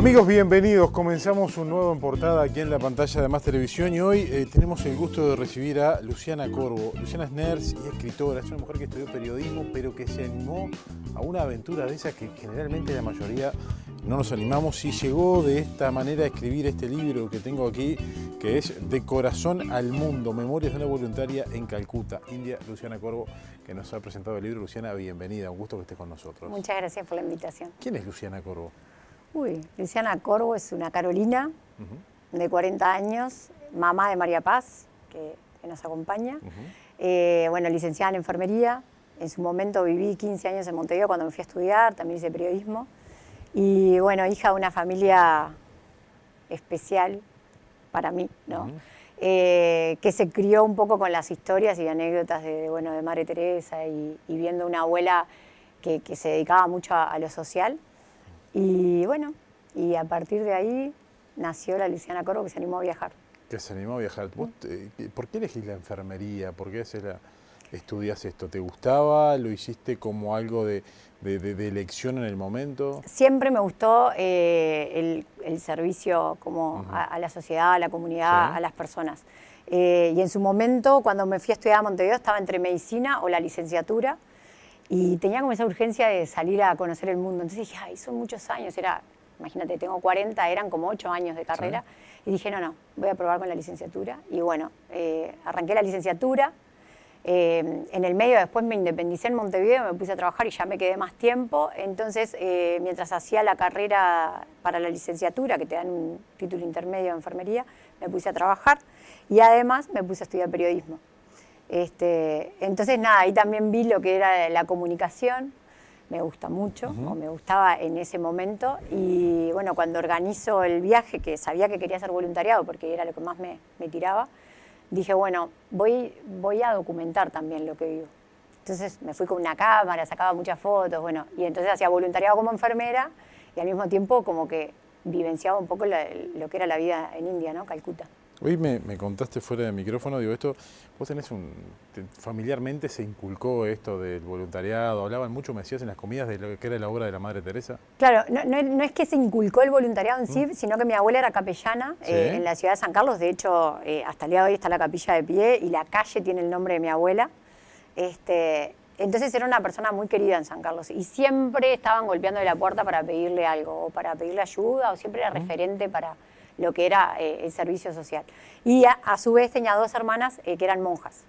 Amigos, bienvenidos. Comenzamos un nuevo en portada aquí en la pantalla de Más Televisión y hoy tenemos el gusto de recibir a Luciana Corvo. Luciana es nurse y escritora, es una mujer que estudió periodismo, pero que se animó a una aventura de esas que generalmente la mayoría no nos animamos, y llegó de esta manera a escribir este libro que tengo aquí, que es De Corazón al Mundo, Memorias de una voluntaria en Calcuta, India. Luciana Corvo, que nos ha presentado el libro. Luciana, bienvenida, un gusto que estés con nosotros. Muchas gracias por la invitación. ¿Quién es Luciana Corvo? Luciana Corvo es una carolina de 40 años, mamá de María Paz, que nos acompaña. Bueno, licenciada en enfermería. En su momento viví 15 años en Montevideo cuando me fui a estudiar, también hice periodismo. Y bueno, hija de una familia especial para mí, ¿no? Que se crió un poco con las historias y anécdotas de Madre Teresa y viendo una abuela que se dedicaba mucho a lo social. Y bueno, y a partir de ahí nació la Luciana Corvo, que se animó a viajar. Que se animó a viajar. ¿Vos, por qué elegís la enfermería? ¿Por qué estudias esto? ¿Te gustaba? ¿Lo hiciste como algo de elección en el momento? Siempre me gustó el servicio como a la sociedad, a la comunidad, a las personas. Y en su momento, cuando me fui a estudiar a Montevideo, estaba entre medicina o la licenciatura. Y tenía como esa urgencia de salir a conocer el mundo. Entonces dije, ay, son muchos años. Imagínate, tengo 40, eran como 8 años de carrera. ¿Sí? Y dije, no, voy a probar con la licenciatura. Y bueno, arranqué la licenciatura. En el medio después me independicé en Montevideo, me puse a trabajar y ya me quedé más tiempo. Entonces, mientras hacía la carrera para la licenciatura, que te dan un título intermedio de enfermería, me puse a trabajar. Y además me puse a estudiar periodismo. Entonces nada, ahí también vi lo que era la comunicación, me gusta mucho, o me gustaba en ese momento, y bueno, cuando organizo el viaje, que sabía que quería hacer voluntariado porque era lo que más me tiraba, dije, bueno, voy a documentar también lo que vivo. Entonces me fui con una cámara, sacaba muchas fotos, bueno, y entonces hacía voluntariado como enfermera, y al mismo tiempo como que vivenciaba un poco lo que era la vida en India, ¿no? Calcuta. Hoy me contaste fuera de micrófono, digo, esto, vos tenés familiarmente se inculcó esto del voluntariado, hablaban mucho, me decías en las comidas, de lo que era la obra de la Madre Teresa. Claro, no es que se inculcó el voluntariado en sí, sino que mi abuela era capellana en la ciudad de San Carlos. De hecho, hasta el día de hoy está la capilla de pie y la calle tiene el nombre de mi abuela. Entonces era una persona muy querida en San Carlos y siempre estaban golpeando la puerta para pedirle algo, o para pedirle ayuda, o siempre era referente para lo que era el servicio social. Y a su vez tenía 2 hermanas que eran monjas.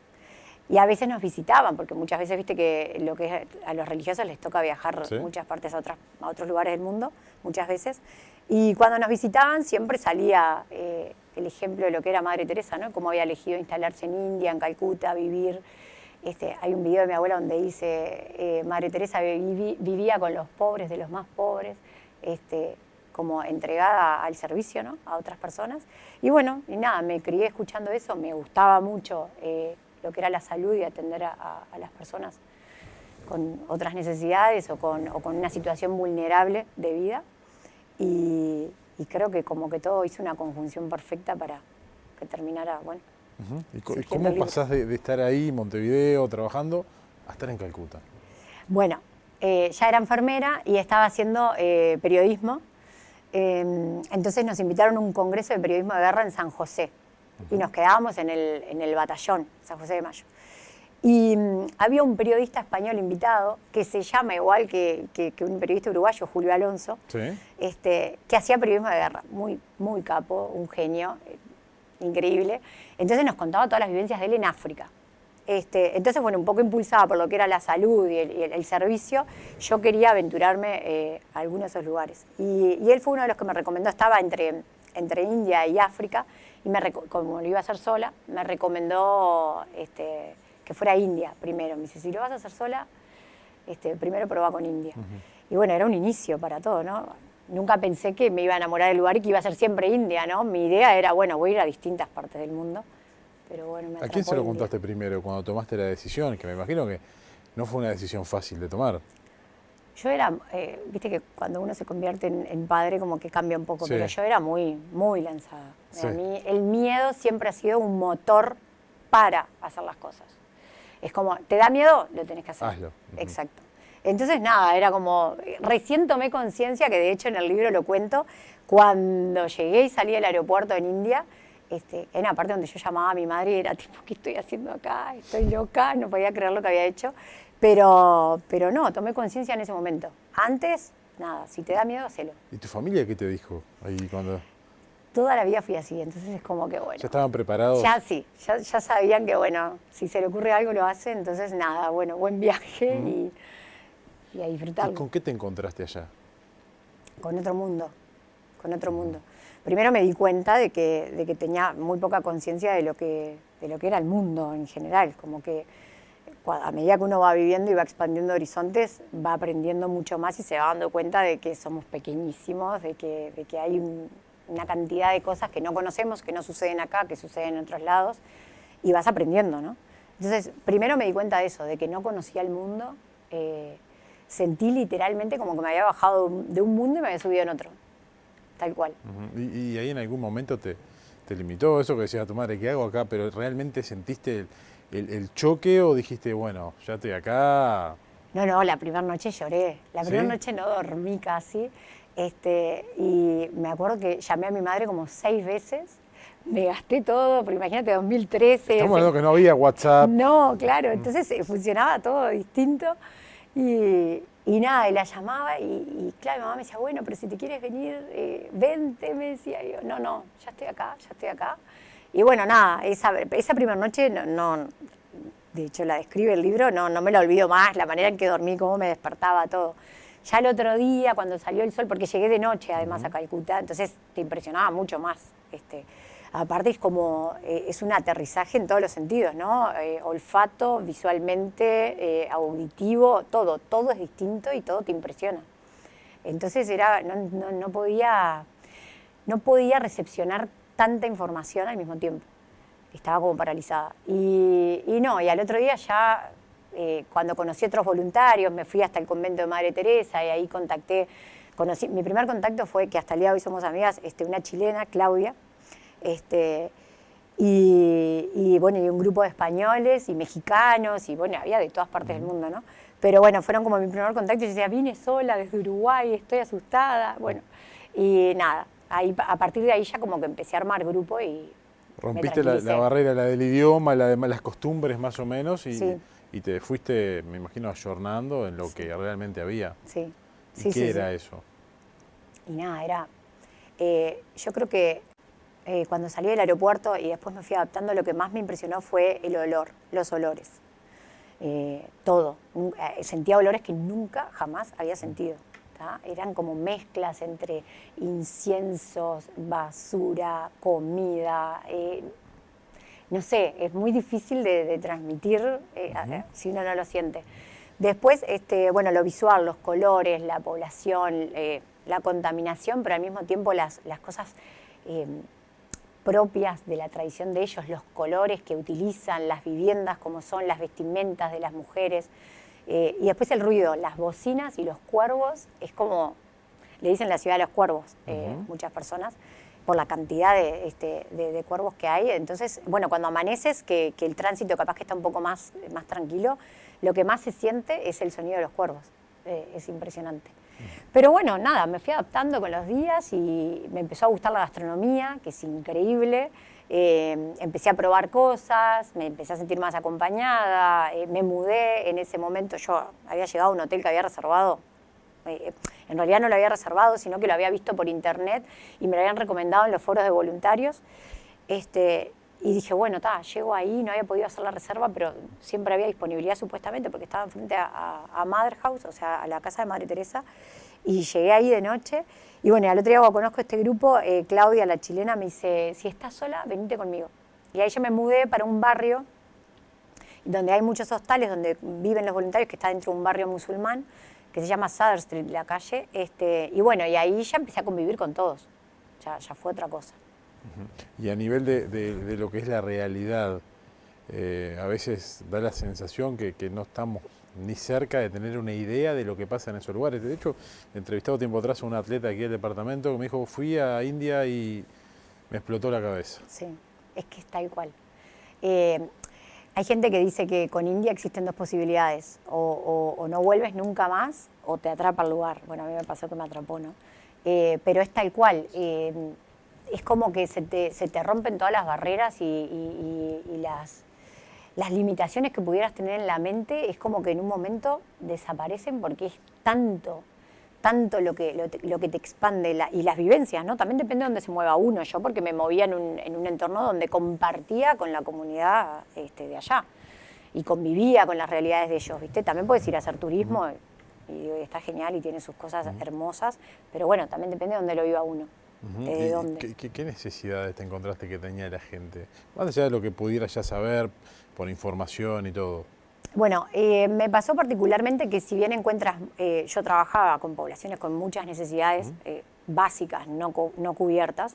Y a veces nos visitaban, porque muchas veces, viste que lo que es, a los religiosos les toca viajar muchas partes a otros lugares del mundo, muchas veces. Y cuando nos visitaban siempre salía el ejemplo de lo que era Madre Teresa, ¿no? Cómo había elegido instalarse en India, en Calcuta, vivir. Hay un video de mi abuela donde dice, Madre Teresa vivía con los pobres de los más pobres, como entregada al servicio, ¿no? A otras personas. Y bueno, y nada, me crié escuchando eso, me gustaba mucho lo que era la salud y atender a las personas con otras necesidades o con una situación vulnerable de vida. Y creo que como que todo hizo una conjunción perfecta para que terminara, bueno. ¿Y cómo pasás de estar ahí en Montevideo trabajando a estar en Calcuta? Bueno, ya era enfermera y estaba haciendo periodismo. Entonces nos invitaron a un congreso de periodismo de guerra en San José y nos quedábamos en el batallón, San José de Mayo. Y había un periodista español invitado que se llama igual que un periodista uruguayo, Julio Alonso, que hacía periodismo de guerra, muy, muy capo, un genio, increíble. Entonces nos contaba todas las vivencias de él en África. Entonces, bueno, un poco impulsada por lo que era la salud y el servicio, yo quería aventurarme a algunos de esos lugares. Y él fue uno de los que me recomendó, estaba entre India y África, y como lo iba a hacer sola, me recomendó que fuera a India primero. Me dice, si lo vas a hacer sola, primero probá con India. Y bueno, era un inicio para todo, ¿no? Nunca pensé que me iba a enamorar del lugar y que iba a ser siempre India, ¿no? Mi idea era, bueno, voy a ir a distintas partes del mundo. Pero bueno, ¿A quién se lo contaste primero cuando tomaste la decisión? Que me imagino que no fue una decisión fácil de tomar. Yo era, viste que cuando uno se convierte en padre como que cambia un poco, pero yo era muy, muy lanzada. A mí el miedo siempre ha sido un motor para hacer las cosas. Es como, ¿te da miedo? Lo tenés que hacer. Hazlo. Exacto. Entonces, nada, era como, recién tomé conciencia, que de hecho en el libro lo cuento, cuando llegué y salí del aeropuerto en India, en la parte donde yo llamaba a mi madre y era tipo, ¿qué estoy haciendo acá? Estoy loca, no podía creer lo que había hecho. Pero no, tomé conciencia en ese momento. Antes, nada, si te da miedo, hacelo. ¿Y tu familia qué te dijo ahí cuando...? Toda la vida fui así, entonces es como que bueno. ¿Ya estaban preparados? Ya sí, ya sabían que bueno, si se le ocurre algo lo hace, entonces nada, bueno, buen viaje y a disfrutarlo. ¿Y con qué te encontraste allá? Con otro mundo, con otro mundo. Primero me di cuenta de que tenía muy poca conciencia de lo que era el mundo en general, como que a medida que uno va viviendo y va expandiendo horizontes, va aprendiendo mucho más y se va dando cuenta de que somos pequeñísimos, de que hay una cantidad de cosas que no conocemos, que no suceden acá, que suceden en otros lados, y vas aprendiendo, ¿no? Entonces, primero me di cuenta de eso, de que no conocía el mundo, sentí literalmente como que me había bajado de un mundo y me había subido en otro, tal cual. ¿Y ahí en algún momento te limitó eso que decías a tu madre, ¿qué hago acá? Pero ¿realmente sentiste el choque o dijiste, bueno, ya estoy acá? No, la primera noche lloré, la primera noche no dormí casi, y me acuerdo que llamé a mi madre como 6 veces, me gasté todo, porque imagínate, 2013. Estamos hablando que no había WhatsApp. No, claro, entonces funcionaba todo distinto, y nada, y la llamaba, y claro, mi mamá me decía, bueno, pero si te quieres venir, vente, me decía, y yo, no, ya estoy acá. Y bueno, nada, esa primera noche, no, de hecho la describe el libro, no me la olvido más, la manera en que dormí, cómo me despertaba, todo. Ya el otro día, cuando salió el sol, porque llegué de noche además a Calcuta, entonces te impresionaba mucho más. Aparte es como, es un aterrizaje en todos los sentidos, ¿no? Olfato, visualmente, auditivo, todo es distinto y todo te impresiona. Entonces no podía recepcionar tanta información al mismo tiempo. Estaba como paralizada. Y al otro día ya, cuando conocí a otros voluntarios, me fui hasta el convento de Madre Teresa y ahí mi primer contacto fue, que hasta el día de hoy somos amigas, una chilena, Claudia, y un grupo de españoles y mexicanos, y bueno, había de todas partes del mundo, ¿no? Pero bueno, fueron como mi primer contacto, y yo decía, vine sola desde Uruguay, estoy asustada, bueno, y nada, a partir de ahí ya como que empecé a armar grupo y rompiste la barrera, la del idioma, la de las costumbres más o menos, y te fuiste, me imagino, ayornando en lo que realmente había. Sí. ¿Qué era eso? Y nada, yo creo que cuando salí del aeropuerto y después me fui adaptando, lo que más me impresionó fue el olor, los olores. Todo. Sentía olores que nunca, jamás había sentido. Eran como mezclas entre inciensos, basura, comida. No sé, es muy difícil de transmitir si uno no lo siente. Después, lo visual, los colores, la población, la contaminación, pero al mismo tiempo las cosas propias de la tradición de ellos, los colores que utilizan, las viviendas, como son las vestimentas de las mujeres. Y después el ruido, las bocinas y los cuervos, es como, le dicen la ciudad de los cuervos, muchas personas, por la cantidad de cuervos que hay. Entonces, bueno, cuando amaneces, que el tránsito capaz que está un poco más tranquilo, lo que más se siente es el sonido de los cuervos. Es impresionante. Pero bueno, nada, me fui adaptando con los días y me empezó a gustar la gastronomía, que es increíble. Empecé a probar cosas, me empecé a sentir más acompañada, me mudé. En ese momento yo había llegado a un hotel que había reservado, en realidad no lo había reservado, sino que lo había visto por internet y me lo habían recomendado en los foros de voluntarios. Y dije, bueno, llego ahí, no había podido hacer la reserva, pero siempre había disponibilidad supuestamente porque estaba enfrente a Mother House, o sea, a la casa de Madre Teresa, y llegué ahí de noche. Y bueno, al otro día cuando conozco este grupo, Claudia, la chilena, me dice, si estás sola, venite conmigo. Y ahí yo me mudé para un barrio donde hay muchos hostales, donde viven los voluntarios, que está dentro de un barrio musulmán, que se llama Sutter Street, la calle. Y bueno, y ahí ya empecé a convivir con todos. Ya fue otra cosa. Y a nivel de lo que es la realidad, a veces da la sensación que no estamos ni cerca de tener una idea de lo que pasa en esos lugares. De hecho, he entrevistado tiempo atrás a un atleta aquí del departamento que me dijo, fui a India y me explotó la cabeza. Sí, es que es tal cual. Hay gente que dice que con India existen dos posibilidades, o no vuelves nunca más o te atrapa el lugar. Bueno, a mí me pasó que me atrapó, ¿no? Pero es tal cual, es como que se te rompen todas las barreras y las limitaciones que pudieras tener en la mente, es como que en un momento desaparecen porque es tanto lo que te expande y las vivencias, ¿no? También depende de dónde se mueva uno. Yo porque me movía en un entorno donde compartía con la comunidad de allá y convivía con las realidades de ellos, ¿viste? También puedes ir a hacer turismo y está genial y tiene sus cosas hermosas, pero bueno, también depende de dónde lo viva uno. ¿De dónde? ¿Qué necesidades te encontraste que tenía la gente? Más allá de lo que pudieras ya saber por información y todo. Bueno, me pasó particularmente que si bien encuentras, yo trabajaba con poblaciones con muchas necesidades básicas, no cubiertas,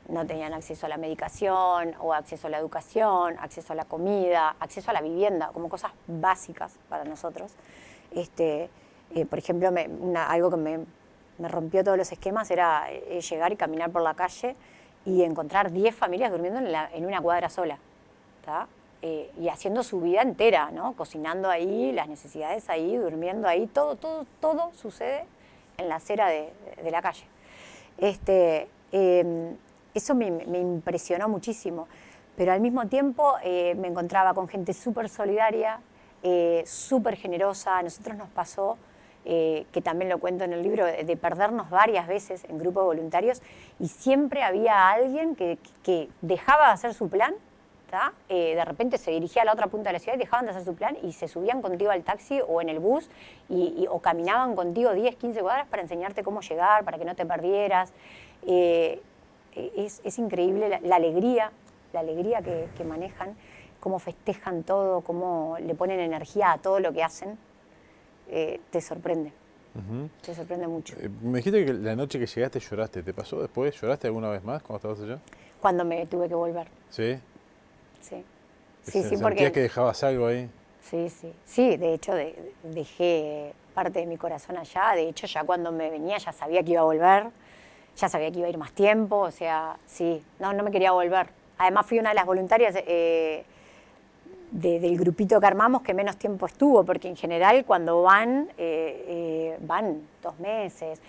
no tenían acceso a la medicación o acceso a la educación, acceso a la comida, acceso a la vivienda, como cosas básicas para nosotros. Por ejemplo, algo que me rompió todos los esquemas era llegar y caminar por la calle y encontrar 10 familias durmiendo en una cuadra sola, ¿tá? Y haciendo su vida entera, ¿no? Cocinando ahí, las necesidades ahí, durmiendo ahí, todo sucede en la acera de la calle. Eso me impresionó muchísimo, pero al mismo tiempo me encontraba con gente súper solidaria, súper generosa. A nosotros nos pasó, que también lo cuento en el libro, de perdernos varias veces en grupos voluntarios y siempre había alguien que dejaba de hacer su plan. De repente se dirigía a la otra punta de la ciudad y dejaban de hacer su plan y se subían contigo al taxi o en el bus o caminaban contigo 10, 15 cuadras para enseñarte cómo llegar, para que no te perdieras. Es increíble la alegría que manejan, cómo festejan todo, cómo le ponen energía a todo lo que hacen. Te sorprende. Te sorprende mucho. Me dijiste que la noche que llegaste lloraste. ¿Te pasó después? ¿Lloraste alguna vez más cuando estabas allá? Cuando me tuve que volver. ¿Sí? Sí, porque... ¿Sentías que dejabas algo ahí? Sí, de hecho dejé parte de mi corazón allá. De hecho, ya cuando me venía ya sabía que iba a volver, ya sabía que iba a ir más tiempo, o sea, sí, no me quería volver. Además fui una de las voluntarias del grupito que armamos que menos tiempo estuvo, porque en general cuando van 2 meses.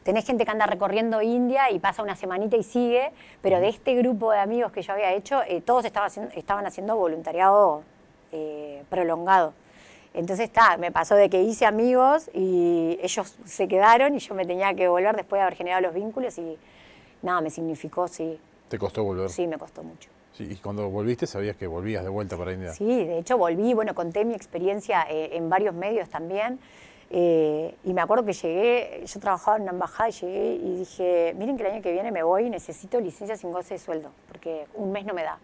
Tenés gente que anda recorriendo India y pasa una semanita y sigue, pero de este grupo de amigos que yo había hecho, todos estaban haciendo voluntariado prolongado. Entonces me pasó de que hice amigos y ellos se quedaron y yo me tenía que volver después de haber generado los vínculos y nada, me significó, sí. ¿Te costó volver? Sí, me costó mucho. Sí, y cuando volviste sabías que volvías de vuelta para India. Sí, de hecho volví, conté mi experiencia en varios medios también. Y me acuerdo que llegué, yo trabajaba en una embajada y llegué y dije, miren que el año que viene me voy y necesito licencia sin goce de sueldo, porque un mes no me da.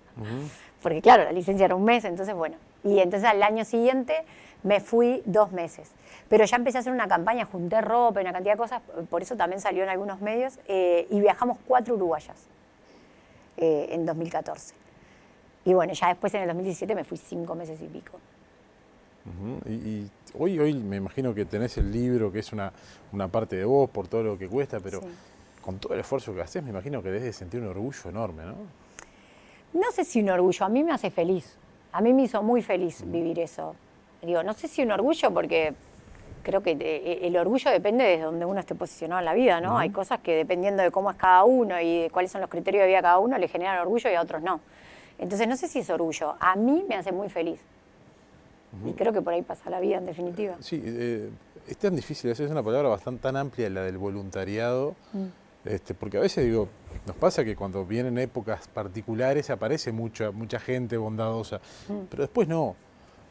Porque claro, la licencia era un mes, entonces bueno. Y entonces al año siguiente me fui 2 meses. Pero ya empecé a hacer una campaña, junté ropa y una cantidad de cosas, por eso también salió en algunos medios, y viajamos 4 uruguayas en 2014. Y bueno, ya después en el 2017 me fui 5 meses y pico. Y hoy me imagino que tenés el libro, que es una parte de vos por todo lo que cuesta, pero con todo el esfuerzo que haces, me imagino que debes de sentir un orgullo enorme, ¿no? No sé si un orgullo, a mí me hace feliz. A mí me hizo muy feliz vivir eso. Digo, no sé si un orgullo porque creo que el orgullo depende de donde uno esté posicionado en la vida, ¿no? Hay cosas que dependiendo de cómo es cada uno y de cuáles son los criterios de vida de cada uno, le generan orgullo y a otros no. Entonces no sé si es orgullo. A mí me hace muy feliz. Y creo que por ahí pasa la vida, en definitiva. Sí, es tan difícil, es una palabra bastante tan amplia la del voluntariado, porque a veces digo, nos pasa que cuando vienen épocas particulares aparece mucha gente bondadosa, pero después no.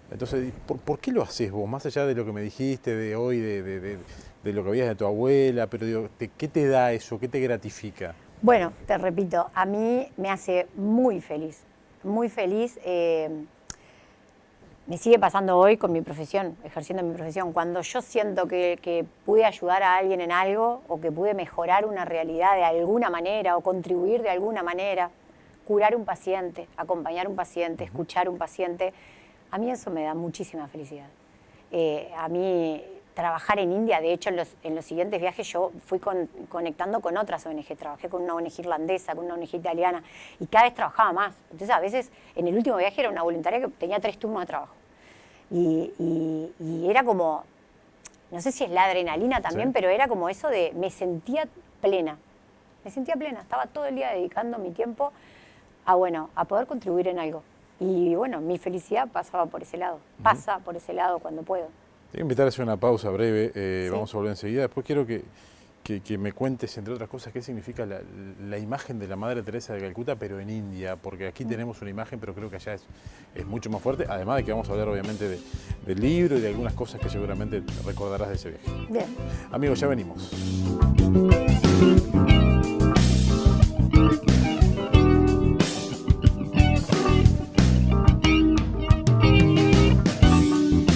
Entonces, ¿por qué lo haces vos? Más allá de lo que me dijiste de hoy, de lo que habías de tu abuela, pero digo, ¿qué te da eso? ¿Qué te gratifica? Bueno, te repito, a mí me hace muy feliz, muy feliz. Me sigue pasando hoy con mi profesión, ejerciendo mi profesión. Cuando yo siento que pude ayudar a alguien en algo o que pude mejorar una realidad de alguna manera o contribuir de alguna manera, curar un paciente, acompañar un paciente, escuchar un paciente, a mí eso me da muchísima felicidad. A mí trabajar en India. De hecho, en los siguientes viajes yo fui conectando con otras ONG. Trabajé con una ONG irlandesa, con una ONG italiana, y cada vez trabajaba más. Entonces, a veces, en el último viaje era una voluntaria que tenía 3 turnos de trabajo. Y era como, no sé si es la adrenalina también, pero era como eso de, me sentía plena. Me sentía plena. Estaba todo el día dedicando mi tiempo a poder contribuir en algo. Y bueno, mi felicidad pasaba por ese lado. Pasa por ese lado cuando puedo. Te voy a invitar a hacer una pausa breve, sí. Vamos a volver enseguida. Después quiero que me cuentes, entre otras cosas, qué significa la imagen de la Madre Teresa de Calcuta, pero en India, porque aquí tenemos una imagen, pero creo que allá es mucho más fuerte, además de que vamos a hablar obviamente del libro y de algunas cosas que seguramente recordarás de ese viaje. Bien. Amigos, ya venimos.